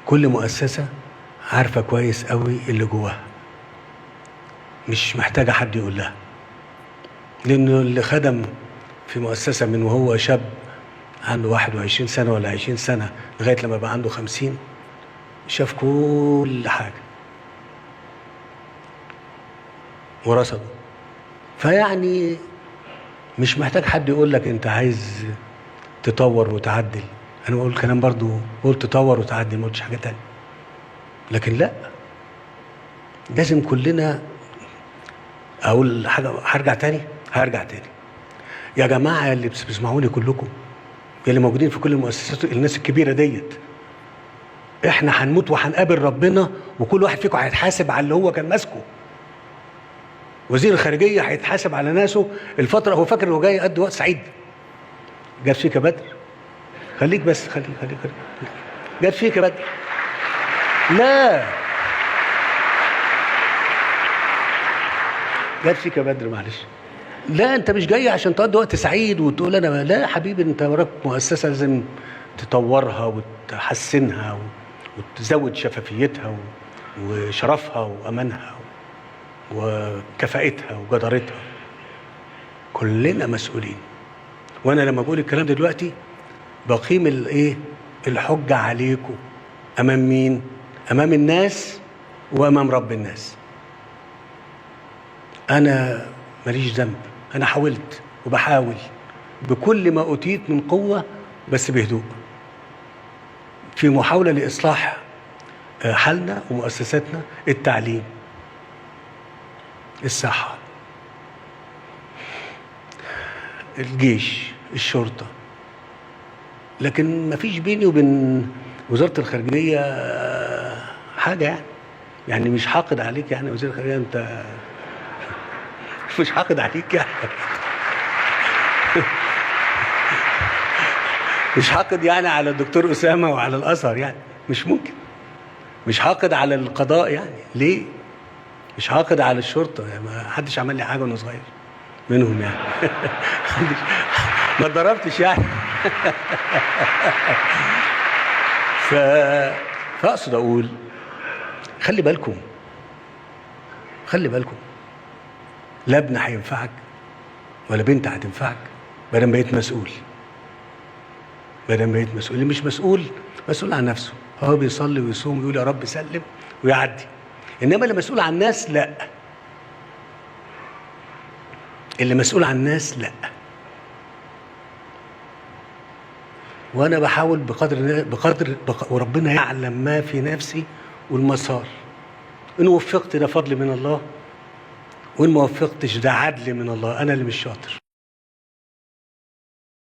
كل مؤسسة عارفة كويس قوي اللي جواها، مش محتاجة حد يقول لها، لأنه اللي خدم في مؤسسة من وهو شاب عنده 21 سنة ولا 20 سنة لغاية لما بقى عنده 50 شاف كل حاجة ورصده. فيعني مش محتاج حد يقول لك انت عايز تطور وتعدل. انا بقول كلام برضو، قلت تطور وتعدل، ما قلتش حاجة تانية. لكن لا، لازم كلنا، اقول حاجة هرجع تاني يا جماعة اللي بتسمعوني كلكم، اللي موجودين في كل المؤسسات، الناس الكبيرة ديت، احنا هنموت وهنقابل ربنا، وكل واحد فيكم هيتحاسب على اللي هو كان ماسكه. وزير الخارجية هيتحاسب على ناسه الفترة، هو فاكر انه جاي يقضي وقت سعيد. جت فيك يا بدر، خليك بس، خليك جت فيك يا بدر. لا، جت فيك يا بدر، معلش. لا، انت مش جاي عشان تقضي وقت سعيد وتقول انا، لا يا حبيبي، انت وراك مؤسسة لازم تطورها وتحسنها وتزود شفافيتها وشرفها وامانها وكفاءتها وجدارتها. كلنا مسؤولين. وانا لما بقول الكلام ده دلوقتي بقيم الايه، الحجة عليكم. امام مين؟ امام الناس وامام رب الناس. انا ماليش ذنب، انا حاولت وبحاول بكل ما اوتيت من قوة، بس بهدوء، في محاولة لإصلاح حالنا ومؤسساتنا، التعليم، الصحة، الجيش، الشرطة. لكن ما فيش بيني وبين وزارة الخارجية حاجة يعني مش حاقد عليك يعني وزير الخارجية، انت مش حاقد عليك يعني مش حاقد يعني على الدكتور أسامة وعلى الأزهر يعني، مش ممكن. مش حاقد على القضاء يعني، ليه؟ مش حاقد على الشرطة يعني، ما حدش عمل لي حاجة وأنا صغير منهم يعني ما اتضربتش يعني فأقصد أقول خلي بالكم، لا ابن هينفعك ولا بنت هتنفعك بدل ما بقيت مسؤول. اللي مش مسؤول عن نفسه، هو بيصلي ويصوم ويقول يا رب سلم ويعدي. انما اللي مسؤول عن الناس لا، وانا بحاول بقدر وربنا يعلم ما في نفسي والمسار. ان وفقت ده فضل من الله، وان ما وفقتش ده عدل من الله، انا اللي مش شاطر.